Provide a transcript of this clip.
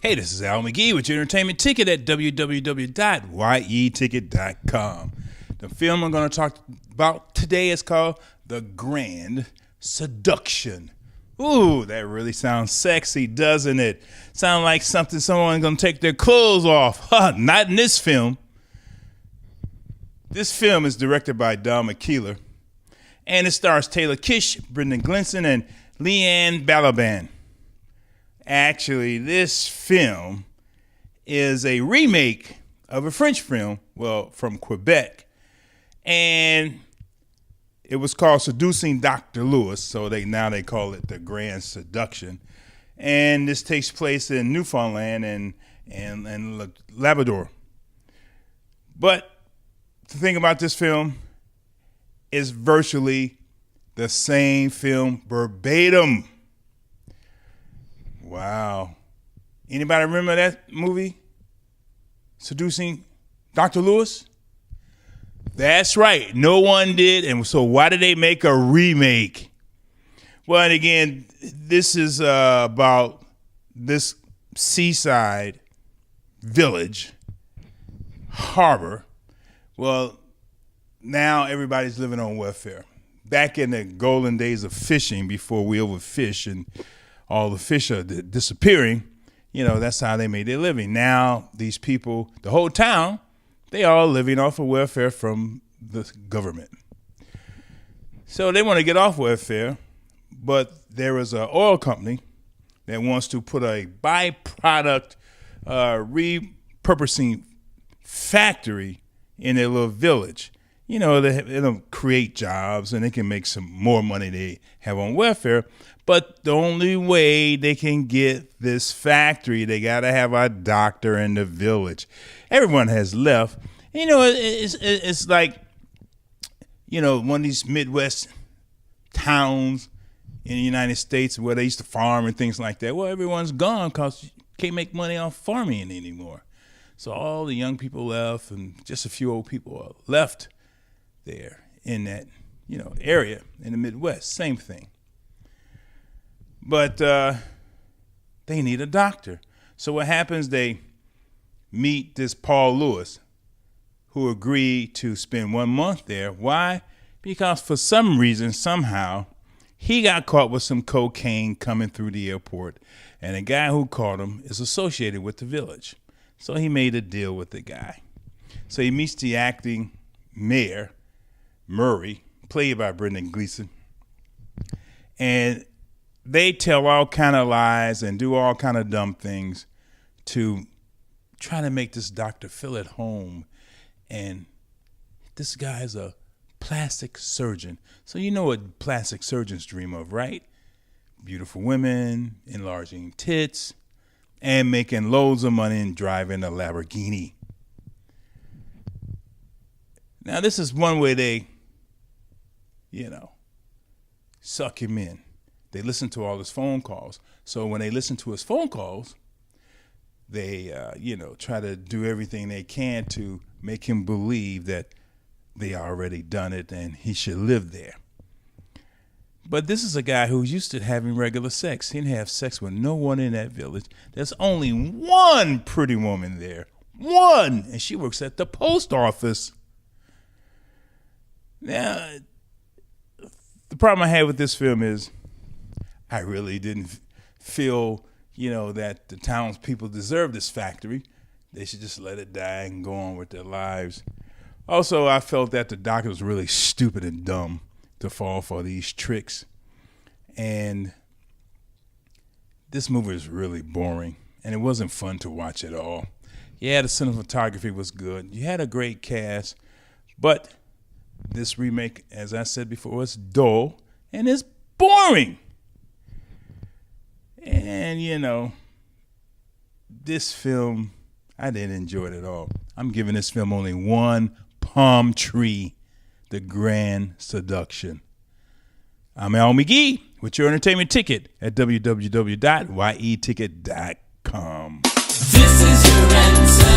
Hey, this is Al McGee with your entertainment ticket at www.yeticket.com. The film I'm going to talk about today is called The Grand Seduction. Ooh, that really sounds sexy, doesn't it? Sound like something someone's going to take their clothes off. Not in this film. This film is directed by McKellar, and it stars Taylor Kitsch, Gleeson, and Liane Balaban. Actually, this film is a remake of a French film, from Quebec. And it was called Seducing Dr. Lewis, so they call it The Grand Seduction. And this takes place in Newfoundland and Labrador. But the thing about this film is virtually the same film verbatim. Wow. Anybody remember that movie? Seducing Dr. Lewis? That's right. No one did. And so why did they make a remake? Well, and again, this is about this seaside village, harbor. Well, now everybody's living on welfare. Back in the golden days of fishing, before we overfish and all the fish are disappearing, that's how they made their living. Now, these people, the whole town, they are all living off of welfare from the government. So they want to get off welfare, but there is an oil company that wants to put a byproduct repurposing factory in their little village. It'll create jobs and they can make some more money they have on welfare. But the only way they can get this factory, they got to have a doctor in the village. Everyone has left. It's like, one of these Midwest towns in the United States where they used to farm and things like that. Well, everyone's gone because you can't make money off farming anymore. So all the young people left and just a few old people are left there in that, area in the Midwest. Same thing. But they need a doctor. So what happens, they meet this Paul Lewis, who agreed to spend 1 month there. Why? Because for some reason, somehow, he got caught with some cocaine coming through the airport. And the guy who caught him is associated with the village. So he made a deal with the guy. So he meets the acting mayor, Murray, played by Gleeson. And they tell all kind of lies and do all kind of dumb things to try to make this doctor feel at home. And this guy is a plastic surgeon. So you know what plastic surgeons dream of, right? Beautiful women, enlarging tits, and making loads of money and driving a Lamborghini. Now, this is one way they, suck him in. They listen to all his phone calls. So when they listen to his phone calls, they, try to do everything they can to make him believe that they already done it and he should live there. But this is a guy who's used to having regular sex. He didn't have sex with no one in that village. There's only one pretty woman there. One! And she works at the post office. Now, the problem I had with this film is I really didn't feel, that the townspeople deserve this factory. They should just let it die and go on with their lives. Also, I felt that the doctor was really stupid and dumb to fall for these tricks. And this movie is really boring, and it wasn't fun to watch at all. Yeah, the cinematography was good. You had a great cast, but this remake, as I said before, is dull and it's boring. And, this film, I didn't enjoy it at all. I'm giving this film only one palm tree, The Grand Seduction. I'm Al McGee with your entertainment ticket at www.yeticket.com. This is your answer.